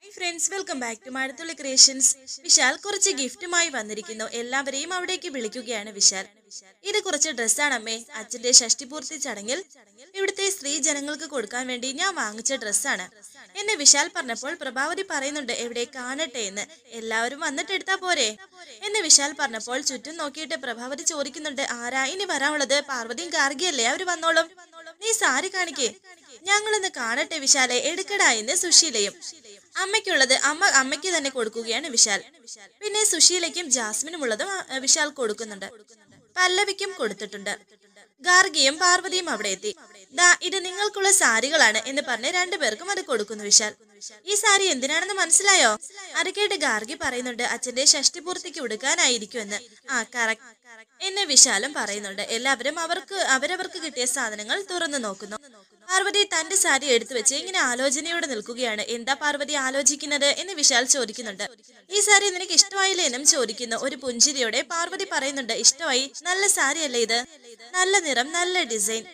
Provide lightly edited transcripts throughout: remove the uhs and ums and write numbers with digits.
Hi friends, welcome back to Mazhathulli creations. Vishal കുറച്ച് ഗിഫ്റ്റുമായി വന്നിരിക്കുന്നു. എല്ലാവരെയും അവിടേക്ക് വിളിക്കുകയാണ് വിശാൽ. ഇത് കുറച്ച് ഡ്രസ്സാണ് അമ്മേ. അച്ഛന്റെ ഷഷ്ടിപൂർത്തി ചടങ്ങിൽ ഇവിടുത്തെ സ്ത്രീ ജനങ്ങൾക്ക് കൊടുക്കാൻ വേണ്ടി ഞാൻ വാങ്ങിച്ച ഡ്രസ്സാണ് എന്നെ വിശാൽ പറഞ്ഞപ്പോൾ പ്രഭാവതി പറയുന്നുണ്ട്, എവിടെ കാണട്ടെ എന്ന്. എല്ലാവരും വന്നിട്ട് എടുത്താ പോരെ എന്ന് വിശാൽ പറഞ്ഞപ്പോൾ ചുറ്റും നോക്കിയിട്ട് പ്രഭാവതി ചോദിക്കുന്നുണ്ട്, ആരാ ഇനി വരാനുള്ളത്? പാർവതിയും ഗാർഗിയല്ലേ, അവര് വന്നോളും. നീ സാരി കാണിക്കേ, ഞങ്ങളൊന്ന് കാണട്ടെ വിശാലെ, എടുക്കടാ എന്ന് സുശീലയും. അമ്മയ്ക്കുള്ളത് അമ്മയ്ക്ക് തന്നെ കൊടുക്കുകയാണ് വിശാൽ. പിന്നെ സുശീലയ്ക്കും ജാസ്മിനും ഉള്ളതും വിശാൽ കൊടുക്കുന്നുണ്ട്. പല്ലവിക്കും കൊടുത്തിട്ടുണ്ട്. ഗാർഗിയും പാർവതിയും അവിടെ എത്തി. ദാ ഇത് നിങ്ങൾക്കുള്ള സാരികളാണ് എന്ന് പറഞ്ഞ് രണ്ടുപേർക്കും അത് കൊടുക്കുന്നു വിശാൽ. ഈ സാരി എന്തിനാണെന്ന് മനസ്സിലായോ? അത് കേട്ട് ഗാർഗി പറയുന്നുണ്ട്, അച്ഛന്റെ ഷഷ്ടിപൂർത്തിക്ക് ഉടുക്കാനായിരിക്കുമെന്ന്. ആ കറക്റ്റ് എന്ന് വിശാലും പറയുന്നുണ്ട്. എല്ലാവരും അവരവർക്ക് കിട്ടിയ സാധനങ്ങൾ തുറന്നു നോക്കുന്നു. പാർവതി തന്റെ സാരി എടുത്തു വെച്ച് ഇങ്ങനെ ആലോചനയോടെ നിൽക്കുകയാണ്. എന്താ പാർവതി ആലോചിക്കുന്നത് എന്ന് വിശാൽ ചോദിക്കുന്നുണ്ട്. ഈ സാരി നിനക്ക് ഇഷ്ടമായില്ലേ എന്നും ചോദിക്കുന്നു. ഒരു പുഞ്ചിരിയോടെ പാർവതി പറയുന്നുണ്ട്, ഇഷ്ടമായി, നല്ല സാരി അല്ലേ ഇത്, നല്ല നിറം, നല്ല ഡിസൈൻ.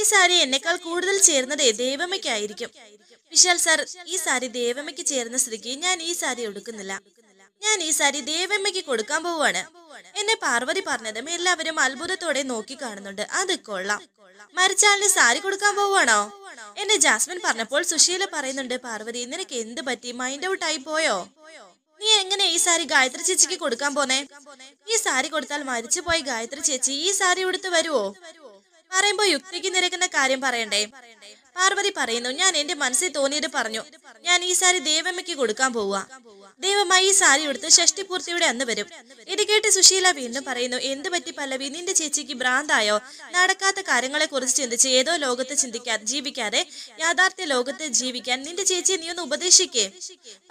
ഈ സാരി എന്നെക്കാൾ കൂടുതൽ ചേർന്നത് ദേവമ്മയ്ക്കായിരിക്കും. വിശാൽ സാർ, ഈ സാരി ദേവമ്മയ്ക്ക് ചേർന്ന സ്ഥിതിക്ക് ഞാൻ ഈ സാരി എടുക്കുന്നില്ല. ഞാൻ ഈ സാരി ദേവമ്മയ്ക്ക് കൊടുക്കാൻ പോവാണ് എന്നെ പാർവതി പറഞ്ഞതും എല്ലാവരും അത്ഭുതത്തോടെ നോക്കി കാണുന്നുണ്ട്. അത് കൊള്ളാം, മരിച്ചാളിന് സാരി കൊടുക്കാൻ പോവാണോ എന്നെ ജാസ്മിൻ പറഞ്ഞപ്പോൾ സുശീല പറയുന്നുണ്ട്, പാർവതി നിനക്ക് എന്ത് പറ്റി, മൈൻഡ് ഔട്ട് ആയി പോയോ? നീ എങ്ങനെ ഈ സാരി ഗായത്രി ചേച്ചിക്ക് കൊടുക്കാൻ പോന്നെ? ഈ സാരി കൊടുത്താൽ മരിച്ചുപോയി ഗായത്രി ചേച്ചി ഈ സാരി ഉടുത്ത് വരുവോ? പറയുമ്പോ യുക്തിക്ക് നിരക്കുന്ന കാര്യം പറയണ്ടേ? പാർവതി പറയുന്നു, ഞാൻ എന്റെ മനസ്സിൽ തോന്നിയത് പറഞ്ഞു. ഞാൻ ഈ സാരി ദേവമ്മയ്ക്ക് കൊടുക്കാൻ പോവുക. ദേവമ്മ ഈ സാരി ഉടുത്ത് ഷഷ്ടിപൂർത്തിയുടെ അന്ന് വരും. ഇത് കേട്ട് സുശീല വീണ്ടും പറയുന്നു, എന്ത് പറ്റി പല്ലവി, നിന്റെ ചേച്ചിക്ക് ഭ്രാന്തായോ? നടക്കാത്ത കാര്യങ്ങളെ കുറിച്ച് ചിന്തിച്ച് ഏതോ ലോകത്ത് ജീവിക്കാതെ യാഥാർത്ഥ്യ ലോകത്ത് ജീവിക്കാൻ നിന്റെ ചേച്ചിയെ നീ ഒന്ന് ഉപദേശിക്കേ.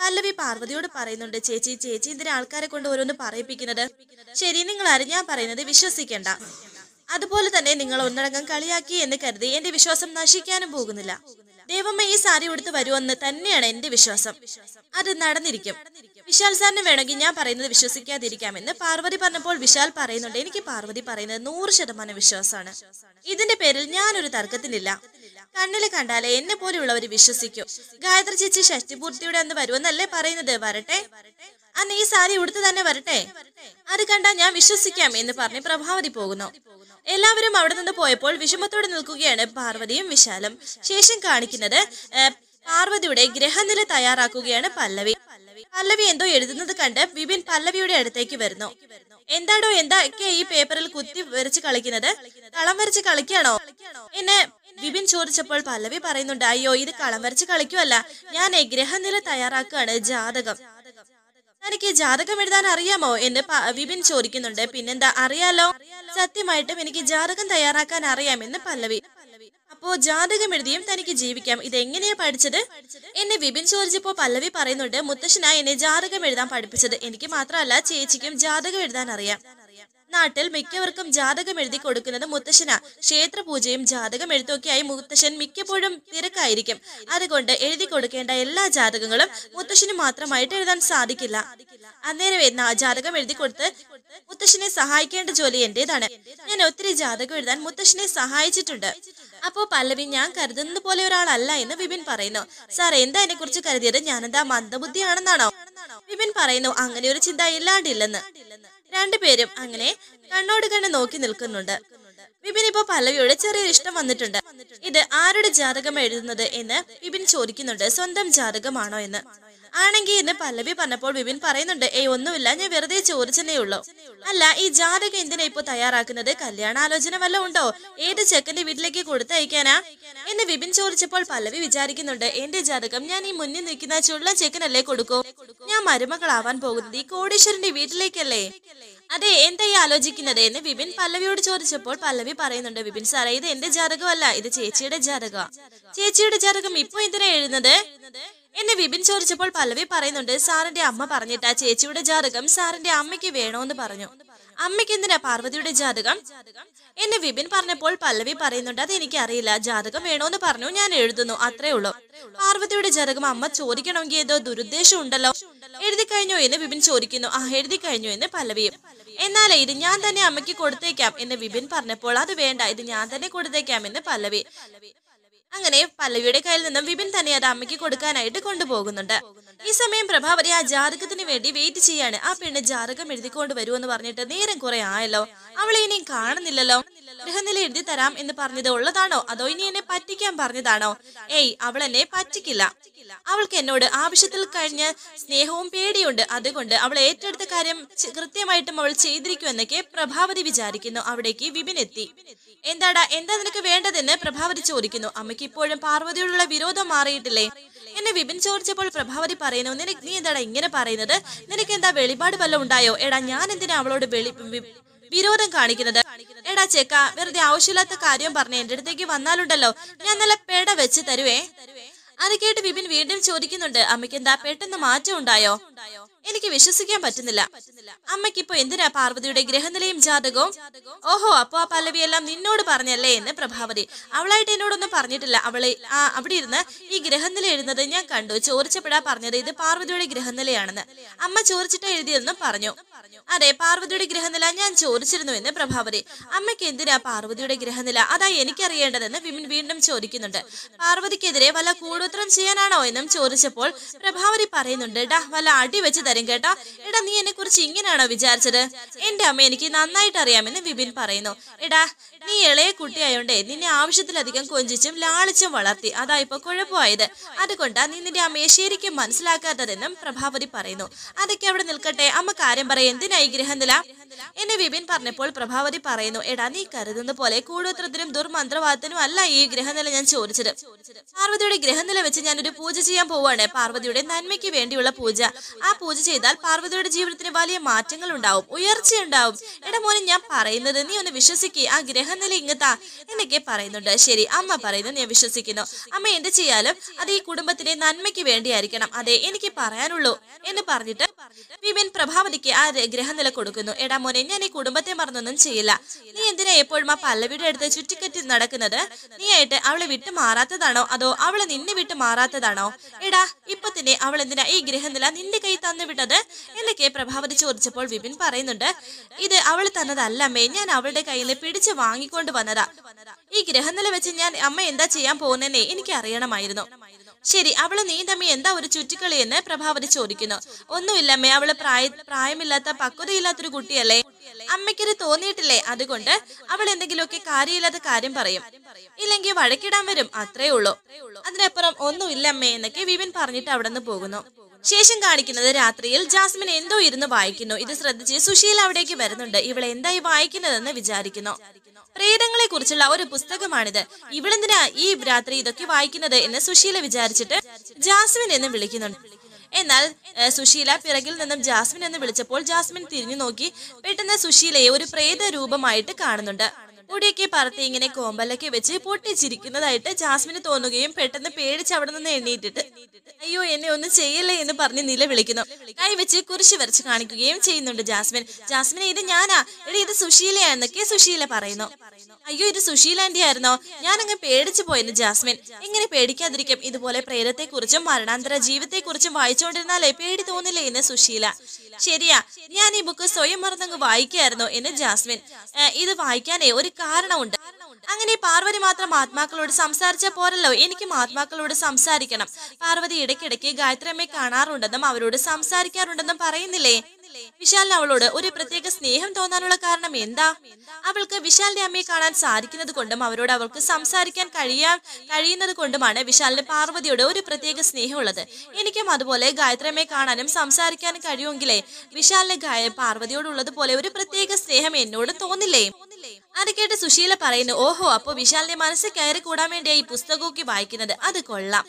പല്ലവി പാർവതിയോട് പറയുന്നുണ്ട്, ചേച്ചി ഇതിന് ആൾക്കാരെ കൊണ്ട് ഓരോന്ന് പറയിപ്പിക്കുന്നത് ശരി, നിങ്ങൾ ആരും ഞാൻ പറയുന്നത് വിശ്വസിക്കേണ്ട. അതുപോലെ തന്നെ നിങ്ങൾ ഒന്നടങ്കം കളിയാക്കി എന്ന് കരുതി എന്റെ വിശ്വാസം നശിക്കാനും പോകുന്നില്ല. ദേവമ്മ ഈ സാരി ഉടുത്ത് വരുമെന്ന് തന്നെയാണ് എന്റെ വിശ്വാസം. അത് നടന്നിരിക്കും. വിശാൽ സാറിന് വേണമെങ്കിൽ ഞാൻ പറയുന്നത് വിശ്വസിക്കാതിരിക്കാമെന്ന് പാർവതി പറഞ്ഞപ്പോൾ വിശാൽ പറയുന്നുണ്ട്, എനിക്ക് പാർവതി പറയുന്നത് 100% വിശ്വാസമാണ്. ഇതിന്റെ പേരിൽ ഞാനൊരു തർക്കത്തിനില്ല. കണ്ണില് കണ്ടാലേ എന്നെ പോലെയുള്ളവർ വിശ്വസിക്കൂ. ഗായത്രി ചേച്ചി ഷഷ്ടിപൂർത്തിയുടെ അന്ന് വരുമെന്നല്ലേ പറയുന്നത്? വരട്ടെ, അന്ന് ഈ സാരി ഉടുത്ത് തന്നെ വരട്ടെ, അത് കണ്ടാ ഞാൻ വിശ്വസിക്കാം എന്ന് പറഞ്ഞ് പ്രഭാവതി പോകുന്നു. എല്ലാവരും അവിടെ നിന്ന് പോയപ്പോൾ വിഷമത്തോടെ നിൽക്കുകയാണ് പാർവതിയും വിശാലും. ശേഷം കാണിക്കുന്നത് പാർവതിയുടെ ഗ്രഹനില തയ്യാറാക്കുകയാണ് പല്ലവി. പല്ലവി എന്തോ എഴുതുന്നത് കണ്ട് വിപിൻ പല്ലവിയുടെ അടുത്തേക്ക് വരുന്നു. എന്താടോ, എന്തൊക്കെ ഈ പേപ്പറിൽ കുത്തി വരച്ച് കളിക്കുന്നത്? കളം വരച്ച് കളിക്കാണോ എന്നെ വിപിൻ ചോദിച്ചപ്പോൾ പല്ലവി പറയുന്നുണ്ട്, അയ്യോ ഇത് കളം വരച്ച് കളിക്കുമല്ല, ഞാൻ ഗ്രഹനില തയ്യാറാക്കുകയാണ്, ജാതകം. തനിക്ക് ജാതകം എഴുതാൻ അറിയാമോ എന്ന് വിപിൻ ചോദിക്കുന്നുണ്ട്. പിന്നെന്താ, അറിയാലോ, സത്യമായിട്ടും എനിക്ക് ജാതകം തയ്യാറാക്കാൻ അറിയാമെന്ന് പല്ലവി. അപ്പോ ജാതകം എഴുതിയും തനിക്ക് ജീവിക്കാം, ഇതെങ്ങനെയാ പഠിച്ചത് എന്നെ വിപിൻ ചോദിച്ചപ്പോ പല്ലവി പറയുന്നുണ്ട്, മുത്തശ്ശനാ എന്നെ ജാതകം എഴുതാൻ പഠിപ്പിച്ചത്. എനിക്ക് മാത്രമല്ല ചേച്ചിക്കും ജാതകം എഴുതാൻ അറിയാം. നാട്ടിൽ മിക്കവർക്കും ജാതകം എഴുതി കൊടുക്കുന്നത് മുത്തശ്ശനാ. ക്ഷേത്ര പൂജയും ജാതകം എഴുത്തൊക്കെയായി മുത്തശ്ശൻ മിക്കപ്പോഴും തിരക്കായിരിക്കും. അതുകൊണ്ട് എഴുതി കൊടുക്കേണ്ട എല്ലാ ജാതകങ്ങളും മുത്തശ്ശന് മാത്രമായിട്ട് എഴുതാൻ സാധിക്കില്ല. അന്നേരമേ ജാതകം എഴുതി കൊടുത്ത് മുത്തശ്ശനെ സഹായിക്കേണ്ട ജോലി എന്റേതാണ്. ഞാൻ ഒത്തിരി ജാതകം എഴുതാൻ മുത്തശ്ശനെ സഹായിച്ചിട്ടുണ്ട്. അപ്പോ പല്ലവി, ഞാൻ കരുതുന്നത് പോലെ ഒരാളല്ല എന്ന് വിപിൻ പറയുന്നു. സാർ എന്താ എന്നെ കുറിച്ച് കരുതിയത്? ഞാനെന്താ മന്ദബുദ്ധിയാണെന്നാണോ? വിപിൻ പറയുന്നു, അങ്ങനെ ഒരു ചിന്ത ഇല്ലാണ്ടില്ലെന്ന്. രണ്ടുപേരും അങ്ങനെ കണ്ണോട് കണ്ണ് നോക്കി നിൽക്കുന്നുണ്ട്. വിപിൻ ഇപ്പോ പല്ലവിയോട് ചെറിയൊരു ഇഷ്ടം വന്നിട്ടുണ്ട്. ഇത് ആരുടെ ജാതകം എഴുതുന്നത് എന്ന് വിപിൻ ചോദിക്കുന്നുണ്ട്. സ്വന്തം ജാതകമാണോ എന്ന്. ആണെങ്കിൽ എന്ന് പല്ലവി പറഞ്ഞപ്പോൾ വിപിൻ പറയുന്നുണ്ട്, ഒന്നുമില്ല, ഞാൻ വെറുതെ ചോദിച്ചെന്നേ ഉള്ളൂ. അല്ല, ഈ ജാതകം എന്തിനാ ഇപ്പൊ തയ്യാറാക്കുന്നത്? കല്യാണാലോചന വല്ലതും ഉണ്ടോ? ഏത് ചെക്കന്റെ വീട്ടിലേക്ക് കൊടുത്തയക്കാനാ എന്ന് വിപിൻ ചോദിച്ചപ്പോൾ പല്ലവി വിചാരിക്കുന്നുണ്ട്, എന്റെ ജാതകം ഞാൻ ഈ മുന്നിൽ നിൽക്കുന്ന ചുള്ള ചെക്കനല്ലേ കൊടുക്കൂ? ഞാൻ മരുമകളാവാൻ പോകുന്നത് ഈ കോടീശ്വരന്റെ വീട്ടിലേക്കല്ലേ? അതെ, എന്താ ഈ ആലോചിക്കുന്നത് എന്ന് വിപിൻ പല്ലവിയോട് ചോദിച്ചപ്പോൾ പല്ലവി പറയുന്നുണ്ട്, വിപിൻ സാറേ, ഇത് എന്റെ ജാതകമല്ല, ഇത് ചേച്ചിയുടെ ജാതകമാണ്. ചേച്ചിയുടെ ജാതകം ഇപ്പൊ എന്തിനാ എഴുതുന്നത് എന്നെ വിപിൻ ചോദിച്ചപ്പോൾ പല്ലവി പറയുന്നുണ്ട്, സാറിന്റെ അമ്മ പറഞ്ഞിട്ടാ ചേച്ചിയുടെ ജാതകം സാറിന്റെ അമ്മയ്ക്ക് വേണോന്ന് പറഞ്ഞു. അമ്മയ്ക്ക് എന്തിനാ പാർവതിയുടെ ജാതകം എന്നെ വിപിൻ പറഞ്ഞപ്പോൾ പല്ലവി പറയുന്നുണ്ട്, അത് എനിക്ക് അറിയില്ല, ജാതകം വേണോന്ന് പറഞ്ഞു, ഞാൻ എഴുതുന്നു, അത്രേ ഉള്ളൂ. പാർവതിയുടെ ജാതകം അമ്മ ചോദിക്കണമെങ്കിൽ ഏതോ ദുരുദ്ദേശം ഉണ്ടല്ലോ. എഴുതി കഴിഞ്ഞോ എന്ന് വിപിൻ ചോദിക്കുന്നു. എഴുതി കഴിഞ്ഞു എന്ന് പല്ലവിയും. എന്നാലേ ഇത് ഞാൻ തന്നെ അമ്മയ്ക്ക് കൊടുത്തേക്കാം എന്ന് വിപിൻ പറഞ്ഞപ്പോൾ, അത് വേണ്ട, ഇത് ഞാൻ തന്നെ കൊടുത്തേക്കാം എന്ന് പല്ലവി. അങ്ങനെ പല്ലവിയുടെ കയ്യിൽ നിന്നും വിപിൻ തന്നെ അത് അമ്മയ്ക്ക് കൊടുക്കാനായിട്ട് കൊണ്ടുപോകുന്നുണ്ട്. ഈ സമയം പ്രഭാവതി ആ ജാതകത്തിന് വേണ്ടി വെയിറ്റ് ചെയ്യാണ്. ആ പെണ്ണ് ജാതകം എഴുതിക്കൊണ്ട് വരുമെന്ന് പറഞ്ഞിട്ട് നേരം കുറെ ആയല്ലോ, അവളെ ഇനിയും കാണുന്നില്ലല്ലോ. ഗൃഹനില എഴുതി തരാം എന്ന് പറഞ്ഞത് ഉള്ളതാണോ അതോ ഇനി എന്നെ പറ്റിക്കാൻ പറഞ്ഞതാണോ? ഏയ്, അവൾ എന്നെ പറ്റിക്കില്ല. അവൾക്ക് എന്നോട് ആവശ്യത്തിൽ കഴിഞ്ഞ സ്നേഹവും പേടിയുണ്ട്. അതുകൊണ്ട് അവൾ ഏറ്റെടുത്ത കാര്യം കൃത്യമായിട്ടും അവൾ ചെയ്തിരിക്കുമെന്നൊക്കെ പ്രഭാവതി വിചാരിക്കുന്നു. അവിടേക്ക് വിപിൻ എത്തി. എന്താ നിനക്ക് വേണ്ടതെന്ന് പ്രഭാവതി ചോദിക്കുന്നു. അമ്മയ്ക്ക് ഇപ്പോഴും പാർവതിയോടുള്ള വിരോധം മാറിയിട്ടില്ലേ എന്നെ വിപിൻ ചോദിച്ചപ്പോൾ പ്രഭാവതി പറയുന്നു, നീ എന്താടാ ഇങ്ങനെ പറയുന്നത്? നിനക്ക് എന്താ വെളിപാട് വല്ലതും ഉണ്ടായോ? എടാ, ഞാൻ എന്തിനാ അവളോട് വിരോധം കാണിക്കുന്നത്? എടാ ചെക്ക, വെറുതെ ആവശ്യമില്ലാത്ത കാര്യം പറഞ്ഞ് എന്റെ അടുത്തേക്ക് വന്നാലുണ്ടല്ലോ ഞാൻ നല്ല പേട വെച്ച് തരുവേ. അത് കേട്ട് വിപിൻ വീണ്ടും ചോദിക്കുന്നുണ്ട്, അമ്മയ്ക്ക് എന്താ പെട്ടെന്ന് മാറ്റം ഉണ്ടായോ? എനിക്ക് വിശ്വസിക്കാൻ പറ്റുന്നില്ല. അമ്മയ്ക്ക് ഇപ്പൊ എന്തിനാ പാർവതിയുടെ ഗ്രഹനിലയും ജാതകവും? ഓഹോ, അപ്പൊ ആ പല്ലവിയെല്ലാം നിന്നോട് പറഞ്ഞല്ലേ എന്ന് പ്രഭാവതി. അവളായിട്ട് എന്നോടൊന്നും പറഞ്ഞിട്ടില്ല. അവിടെ ഇരുന്ന് ഈ ഗ്രഹനില എഴുതുന്നത് ഞാൻ കണ്ടു. ചോദിച്ചപ്പോഴാ പറഞ്ഞത് ഇത് പാർവതിയുടെ ഗ്രഹനിലയാണെന്ന്. അമ്മ ചോദിച്ചിട്ട് എഴുതിയതെന്നും പറഞ്ഞു. അതെ, പാർവതിയുടെ ഗ്രഹനില ഞാൻ ചോദിച്ചിരുന്നു എന്ന് പ്രഭാവതി. അമ്മയ്ക്ക് എന്തിനാ പാർവതിയുടെ ഗ്രഹനില? അതാ എനിക്കറിയേണ്ടതെന്ന് വിപിൻ വീണ്ടും ചോദിക്കുന്നുണ്ട്. പാർവതിക്കെതിരെ വല്ല കൂടോത്രം ചെയ്യാനാണോ എന്നും ചോദിച്ചപ്പോൾ പ്രഭാവതി പറയുന്നുണ്ട്, ഡാ വല്ല അടി വെച്ച് തരും കേട്ടോ. എടാ, നീ എന്നെ കുറിച്ച് ഇങ്ങനെയാണോ വിചാരിച്ചത്? എന്റെ അമ്മ എനിക്ക് നന്നായിട്ട് അറിയാമെന്ന് വിപിൻ പറയുന്നു. എടാ, നീ ഇളയ കുട്ടിയായോണ്ടേ നിന്നെ ആവശ്യത്തിലധികം കൊഞ്ചിച്ചും ലാളിച്ചും വളർത്തി. അതാ ഇപ്പൊ കുഴപ്പമായത്. അതുകൊണ്ടാ നീ നിന്റെ അമ്മയെ ശരിക്കും മനസ്സിലാക്കാത്തതെന്നും പ്രഭാവതി പറയുന്നു. അതൊക്കെ അവിടെ നിൽക്കട്ടെ, അമ്മ കാര്യം പറയും. എന്തിനായി ഗ്രഹനില എന്നെ വിപിൻ പറഞ്ഞപ്പോൾ പ്രഭാവതി പറയുന്നു, എടാ, നീ കരുതുന്ന പോലെ കൂടോത്രത്തിനും ദുർമന്ത്രവാദത്തിനും അല്ല ഈ ഗ്രഹനില ഞാൻ ചോദിച്ചത്. പാർവതിയുടെ ഗ്രഹനില വെച്ച് ഞാനൊരു പൂജ ചെയ്യാൻ പോവാണ്. പാർവതിയുടെ നന്മയ്ക്ക് വേണ്ടിയുള്ള പൂജ. ആ പൂജ ചെയ്താൽ പാർവതിയുടെ ജീവിതത്തിന് വലിയ മാറ്റങ്ങൾ ഉണ്ടാവും, ഉയർച്ചയുണ്ടാവും. എടാ മോനെ, ഞാൻ പറയുന്നത് നീ ഒന്ന് വിശ്വസിക്കുക. ആ ഗ്രഹനില ഇങ്ങത്താ എന്നൊക്കെ പറയുന്നുണ്ട്. ശരി, അമ്മ പറയുന്നത് ഞാൻ വിശ്വസിക്കുന്നു. അമ്മ എന്ത് ചെയ്യാലും അത് ഈ കുടുംബത്തിന്റെ നന്മയ്ക്ക് വേണ്ടിയായിരിക്കണം. അതെ, എനിക്ക് പറയാനുള്ളൂ എന്ന് പറഞ്ഞിട്ട് വിപിൻ പ്രഭാവതിക്ക് ആ ഗ്രഹനില കൊടുക്കുന്നു. എടാ മോനെ, ഞാൻ ഈ കുടുംബത്തെ മറന്നൊന്നും ചെയ്യില്ല. നീ എന്തിനാ എപ്പോഴും ആ പല്ലവിയുടെ അടുത്ത് ചുറ്റിക്കറ്റി നടക്കുന്നത്? നീ ആയിട്ട് അവളെ വിട്ടു മാറാത്തതാണോ അതോ അവളെ നിന്നെ വിട്ടു മാറാത്തതാണോ? എടാ, ഇപ്പൊ തന്നെ അവൾ എന്തിനാ ഈ ഗ്രഹനില നിന്റെ കൈ തന്നു വിട്ടത് എന്നൊക്കെ പ്രഭാവതി ചോദിച്ചപ്പോൾ വിപിൻ പറയുന്നുണ്ട്, ഇത് അവൾ തന്നതല്ലമ്മേ, ഞാൻ അവളുടെ കയ്യിൽ നിന്ന് പിടിച്ച് വാങ്ങിക്കൊണ്ട് വന്നതാ. ഈ ഗ്രഹനില വെച്ച് ഞാൻ അമ്മ എന്താ ചെയ്യാൻ പോകുന്നതെന്നേ എനിക്ക് അറിയണമായിരുന്നു. ശരി, അവള് നീ തമ്മി എന്താ ഒരു ചുറ്റിക്കളി എന്ന് പ്രഭാവതി ചോദിക്കുന്നു. ഒന്നുമില്ലമ്മേ, അവള് പ്രായമില്ലാത്ത പക്വതയില്ലാത്തൊരു കുട്ടിയല്ലേ. അമ്മയ്ക്കത് തോന്നിയിട്ടില്ലേ? അതുകൊണ്ട് അവൾ എന്തെങ്കിലുമൊക്കെ കാര്യമില്ലാത്ത കാര്യം പറയും, ഇല്ലെങ്കിൽ വഴക്കിടാൻ വരും, അത്രേ ഉള്ളൂ. അതിനപ്പുറം ഒന്നുമില്ലമ്മേ എന്നൊക്കെ വിപിൻ പറഞ്ഞിട്ട് അവിടെ നിന്ന് പോകുന്നു. ശേഷം കാണിക്കുന്നത് രാത്രിയിൽ ജാസ്മിൻ എന്തോ ഇരുന്ന് വായിക്കുന്നു. ഇത് ശ്രദ്ധിച്ച് സുശീല അവിടേക്ക് വരുന്നുണ്ട്. ഇവൾ എന്തായി വായിക്കുന്നതെന്ന് വിചാരിക്കുന്നു. പ്രേതങ്ങളെ കുറിച്ചുള്ള ഒരു പുസ്തകമാണിത്. ഇവളെന്തിനാ ഈ രാത്രി ഇതൊക്കെ വായിക്കുന്നത് എന്ന് സുശീല വിചാരിച്ചിട്ട് ജാസ്മിൻ എന്ന് വിളിക്കുന്നുണ്ട്. എന്നാൽ സുശീല പിറകിൽ നിന്നും ജാസ്മിൻ എന്ന് വിളിച്ചപ്പോൾ ജാസ്മിൻ തിരിഞ്ഞു നോക്കി പെട്ടെന്ന് സുശീലയെ ഒരു പ്രേത രൂപമായിട്ട് കാണുന്നുണ്ട്. മുടിയൊക്കെ പറത്തി ഇങ്ങനെ കോമ്പലൊക്കെ വെച്ച് പൊട്ടിച്ചിരിക്കുന്നതായിട്ട് ജാസ്മിന് തോന്നുകയും പെട്ടെന്ന് പേടിച്ച് അവിടെ നിന്ന് എണ്ണീറ്റിട്ട് അയ്യോ എന്നെ ഒന്നും ചെയ്യല്ലേ എന്ന് പറഞ്ഞ് നിലവിളിക്കുന്നു. കൈവച്ച് കുരിശ് വരച്ച് കാണിക്കുകയും ചെയ്യുന്നുണ്ട് ജാസ്മിൻ. ജാസ്മിനെ, ഇത് ഞാനാ, എടി ഇത് സുശീലയാന്നൊക്കെ സുശീല പറയുന്നു. അയ്യോ, ഇത് സുശീല ആന്റി ആയിരുന്നോ? ഞാനങ്ങ് പേടിച്ചു പോയെന്ന് ജാസ്മിൻ. എങ്ങനെ പേടിക്കാതിരിക്കും? ഇതുപോലെ പ്രേതത്തെ കുറിച്ചും മരണാന്തര ജീവിതത്തെ കുറിച്ചും വായിച്ചുകൊണ്ടിരുന്നാലേ പേടി തോന്നില്ലേ എന്ന് സുശീല. ശരിയാ, ഞാൻ ഈ ബുക്ക് സ്വയം മറന്നങ്ങ് വായിക്കായിരുന്നു എന്ന് ജാസ്മിൻ. ഇത് വായിക്കാനേ ഒരു കാരണമുണ്ട്. അങ്ങനെ പാർവതി മാത്രം ആത്മാക്കളോട് സംസാരിച്ച പോരല്ലോ, എനിക്കും ആത്മാക്കളോട് സംസാരിക്കണം. പാർവതി ഇടയ്ക്കിടയ്ക്ക് ഗായത്രി അമ്മയെ കാണാറുണ്ടെന്നും അവരോട് സംസാരിക്കാറുണ്ടെന്നും പറയുന്നില്ലേ? വിശാലിന് അവളോട് ഒരു പ്രത്യേക സ്നേഹം തോന്നാനുള്ള കാരണം എന്താ? അവൾക്ക് വിശാലിന്റെ അമ്മയെ കാണാൻ സാധിക്കുന്നത് കൊണ്ടും അവരോട് അവൾക്ക് സംസാരിക്കാൻ കഴിയുന്നത് കൊണ്ടുമാണ് വിശാലിന് പാർവതിയോട് ഒരു പ്രത്യേക സ്നേഹമുള്ളത്. എനിക്കും അതുപോലെ ഗായത്രി അമ്മയെ കാണാനും സംസാരിക്കാനും കഴിയുമെങ്കിലേ വിശാലിന് പാർവതിയോടുള്ളത് പോലെ ഒരു പ്രത്യേക സ്നേഹം എന്നോട് തോന്നില്ലേ? അത് കേട്ട് സുശീല പറയുന്നു, ഓഹോ, അപ്പൊ വിശാലിന്റെ മനസ്സിൽ കയറി കൂടാൻ വേണ്ടിയാ ഈ പുസ്തകമൊക്കെ വായിക്കുന്നത്. അത് കൊള്ളാം.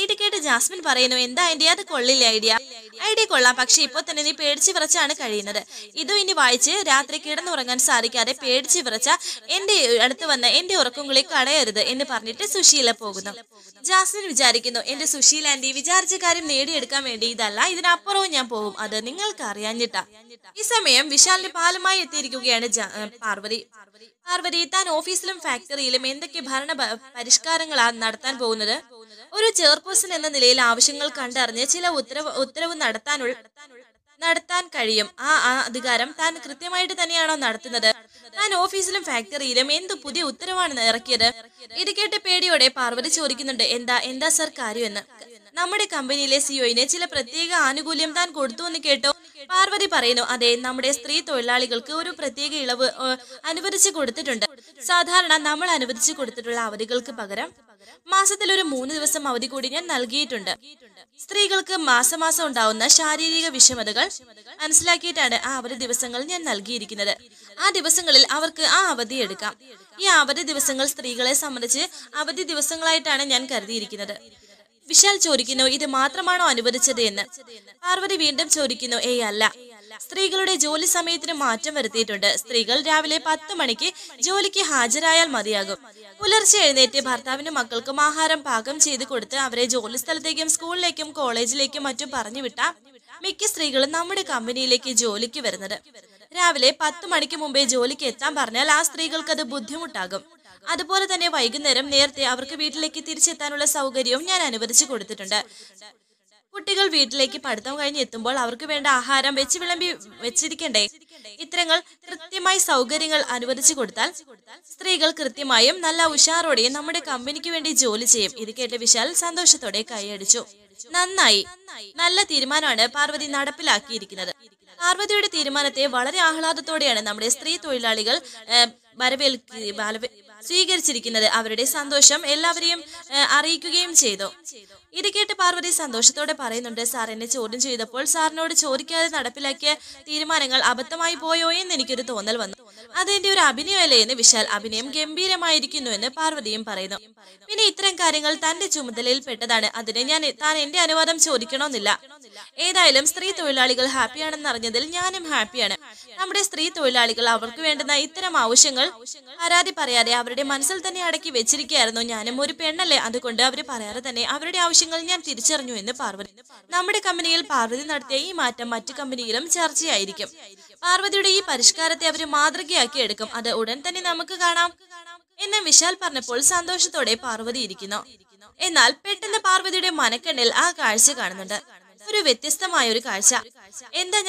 ഇത് കേട്ട് ജാസ്മിൻ പറയുന്നു, എന്താ ആന്റി, അത് കൊള്ളില്ല ഐഡിയ കൊള്ളാം, പക്ഷെ ഇപ്പൊ തന്നെ നീ പേടിച്ച് വിറച്ചാണ് കഴിയുന്നത്. ഇതും ഇനി വായിച്ച് രാത്രി കിടന്നുറങ്ങാൻ സാധിക്കാതെ പേടിച്ച് വിറച്ച എന്റെ അടുത്ത് വന്ന് എന്റെ ഉറക്കങ്ങളിൽ കടയരുത് എന്ന് പറഞ്ഞിട്ട് സുശീല പോകുന്നു. ജാസ്മിൻ വിചാരിക്കുന്നു, എന്റെ സുശീല ആന്റി വിചാരിച്ച കാര്യം നേടിയെടുക്കാൻ വേണ്ടി ഇതല്ല, ഇതിനപ്പുറവും ഞാൻ പോകും, അത് നിങ്ങൾക്ക് അറിയാഞ്ഞിട്ടാ. ഈ സമയം വിശാലിന്റെ പാലുമായി എത്തിയിരിക്കുകയാണ് പാർവതി. താൻ ഓഫീസിലും ഫാക്ടറിയിലും എന്തൊക്കെ ഭരണ പരിഷ്കാരങ്ങളാണ് നടത്താൻ പോകുന്നത്. ഒരു ചെയർപേഴ്സൺ എന്ന നിലയിൽ ആവശ്യങ്ങൾ കണ്ടറിഞ്ഞ് ചില ഉത്തരവ് നടത്താൻ കഴിയും. ആ അധികാരം താൻ കൃത്യമായിട്ട് തന്നെയാണോ നടത്തുന്നത്? താൻ ഓഫീസിലും ഫാക്ടറിയിലും എന്ത് പുതിയ ഉത്തരവാണ് ഇറക്കിയത്? ഇത് കേട്ട് പേടിയോടെ പാർവതി ചോദിക്കുന്നുണ്ട്, എന്താ സർ കാര്യമെന്ന്. നമ്മുടെ കമ്പനിയിലെ സിഒന് ചില പ്രത്യേക ആനുകൂല്യം താൻ കൊടുത്തു എന്ന് കേട്ടോ? പാർവതി പറയുന്നു, അതെ, നമ്മുടെ സ്ത്രീ തൊഴിലാളികൾക്ക് ഒരു പ്രത്യേക ഇളവ് അനുവദിച്ചു കൊടുത്തിട്ടുണ്ട്. സാധാരണ നമ്മൾ അനുവദിച്ചു കൊടുത്തിട്ടുള്ള അവധികൾക്ക് പകരം മാസത്തിൽ ഒരു 3 ദിവസം അവധി കൂടി ഞാൻ നൽകിയിട്ടുണ്ട്. സ്ത്രീകൾക്ക് മാസം ഉണ്ടാവുന്ന ശാരീരിക വിഷമതകൾ മനസ്സിലാക്കിയിട്ടാണ് ആ അവധി ദിവസങ്ങൾ ഞാൻ നൽകിയിരിക്കുന്നത്. ആ ദിവസങ്ങളിൽ അവർക്ക് ആ അവധി എടുക്കാം. ഈ അവധി ദിവസങ്ങൾ സ്ത്രീകളെ സംബന്ധിച്ച് അവധി ദിവസങ്ങളായിട്ടാണ് ഞാൻ കരുതിയിരിക്കുന്നത്. വിശാൽ ചോദിക്കുന്നു, ഇത് മാത്രമാണോ അനുവദിച്ചത് എന്ന്. പാർവതി വീണ്ടും ചോദിക്കുന്നു, അല്ല, സ്ത്രീകളുടെ ജോലി സമയത്തിന് മാറ്റം വരുത്തിയിട്ടുണ്ട്. സ്ത്രീകൾ രാവിലെ 10 മണിക്ക് ജോലിക്ക് ഹാജരായാൽ മതിയാകും. പുലർച്ചെ എഴുന്നേറ്റ് ഭർത്താവിനും മക്കൾക്കും ആഹാരം പാകം ചെയ്ത് കൊടുത്ത് അവരെ ജോലി സ്ഥലത്തേക്കും സ്കൂളിലേക്കും കോളേജിലേക്കും മറ്റും പറഞ്ഞു വിട്ട മിക്ക സ്ത്രീകളും നമ്മുടെ കമ്പനിയിലേക്ക് ജോലിക്ക് വരുന്നത്. രാവിലെ 10 മണിക്ക് മുമ്പേ ജോലിക്ക് എത്താൻ പറഞ്ഞാൽ ആ സ്ത്രീകൾക്ക് അത് ബുദ്ധിമുട്ടാകും. അതുപോലെ തന്നെ വൈകുന്നേരം നേരത്തെ അവർക്ക് വീട്ടിലേക്ക് തിരിച്ചെത്താനുള്ള സൗകര്യവും ഞാൻ അനുവദിച്ചു കൊടുത്തിട്ടുണ്ട്. കുട്ടികൾ വീട്ടിലേക്ക് പഠിത്തം കഴിഞ്ഞ് എത്തുമ്പോൾ അവർക്ക് വേണ്ട ആഹാരം വിളമ്പി വെച്ചിരിക്കണ്ടേ? ഇത്തരങ്ങൾ കൃത്യമായി സൗകര്യങ്ങൾ അനുവദിച്ചു കൊടുത്താൽ സ്ത്രീകൾ കൃത്യമായും നല്ല ഉഷാറോടെയും നമ്മുടെ കമ്പനിക്ക് വേണ്ടി ജോലി ചെയ്യും. ഇത് കേട്ട് വിശാൽ സന്തോഷത്തോടെ കൈയടിച്ചു. നന്നായി, നല്ല തീരുമാനമാണ് പാർവതി നടപ്പിലാക്കിയിരിക്കുന്നത്. പാർവതിയുടെ തീരുമാനത്തെ വളരെ ആഹ്ലാദത്തോടെയാണ് നമ്മുടെ സ്ത്രീ തൊഴിലാളികൾ സ്വീകരിച്ചിരിക്കുന്നത്. അവരുടെ സന്തോഷം എല്ലാവരെയും അറിയിക്കുകയും ചെയ്തു. ഇത് കേട്ട് പാർവതി സന്തോഷത്തോടെ പറയുന്നുണ്ട്, സാർ എന്നെ ചോദ്യം ചെയ്തപ്പോൾ സാറിനോട് ചോദിക്കാതെ നടപ്പിലാക്കിയ തീരുമാനങ്ങൾ അബദ്ധമായി പോയോ എന്ന് എനിക്കൊരു തോന്നൽ വന്നു. അതെന്റെ ഒരു അഭിനയമല്ലേ എന്ന് വിശാൽ. അഭിനയം ഗംഭീരമായിരിക്കുന്നു എന്ന് പാർവതിയും പറയുന്നു. പിന്നെ ഇത്തരം കാര്യങ്ങൾ തന്റെ ചുമതലയിൽ പെട്ടതാണ്. അതിന് താൻ എന്റെ അനുവാദം ചോദിക്കണമെന്നില്ല. ഏതായാലും സ്ത്രീ തൊഴിലാളികൾ ഹാപ്പിയാണെന്ന് അറിഞ്ഞതിൽ ഞാനും ഹാപ്പിയാണ്. നമ്മുടെ സ്ത്രീ തൊഴിലാളികൾ അവർക്ക് വേണ്ടുന്ന ഇത്തരം ആവശ്യങ്ങൾ പരാതി പറയാതെ അവരുടെ മനസ്സിൽ തന്നെ അടക്കി വെച്ചിരിക്കുകയായിരുന്നു. ഞാനും ഒരു പെണ്ണല്ലേ, അതുകൊണ്ട് അവര് പറയാതെ തന്നെ അവരുടെ ആവശ്യങ്ങൾ ഞാൻ തിരിച്ചറിഞ്ഞു എന്ന് പാർവതി. നമ്മുടെ കമ്പനിയിൽ പാർവതി നടത്തിയ ഈ മാറ്റം മറ്റു കമ്പനിയിലും ചർച്ചയായിരിക്കും. പാർവതിയുടെ ഈ പരിഷ്കാരത്തെ അവര് മാതൃകയാക്കി എടുക്കും. അത് ഉടൻ തന്നെ നമുക്ക് കാണാം എന്ന് വിശാൽ പറഞ്ഞപ്പോൾ സന്തോഷത്തോടെ പാർവതി ഇരിക്കുന്നു. എന്നാൽ പെട്ടെന്ന് പാർവതിയുടെ മനക്കണ്ണിൽ ആ കാഴ്ച കാണുന്നുണ്ട്. ഒരു വ്യത്യസ്തമായ ഒരു കാഴ്ച. എന്താ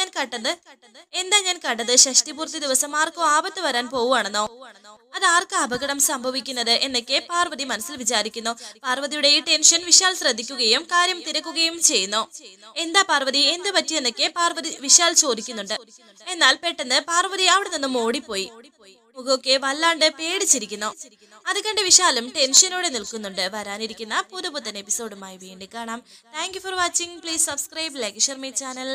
ഞാൻ കണ്ടത്? ഷഷ്ടിപൂർത്തി ദിവസം ആർക്കോ ആപത്ത് വരാൻ പോവുകയാണെന്നോ? അത് ആർക്കാ അപകടം സംഭവിക്കുന്നത് എന്നൊക്കെ പാർവതി മനസ്സിൽ വിചാരിക്കുന്നു. പാർവതിയുടെ ഈ ടെൻഷൻ വിശാൽ ശ്രദ്ധിക്കുകയും കാര്യം തിരക്കുകയും ചെയ്യുന്നു. എന്താ പാർവതി, എന്ത് പറ്റിയെന്നൊക്കെ വിശാൽ ചോദിക്കുന്നുണ്ട്. എന്നാൽ പെട്ടെന്ന് പാർവതി അവിടെ നിന്നും ഓടിപ്പോയി. മുഖമൊക്കെ വല്ലാണ്ട് പേടിച്ചിരിക്കുന്നു. അത് കണ്ട് വിശാലും ടെൻഷനോടെ നിൽക്കുന്നുണ്ട്. വരാനിരിക്കുന്ന പുതുപുത്തൻ എപ്പിസോഡുമായി വീണ്ടും കാണാം. Thank you for watching. Please subscribe, like, share my channel.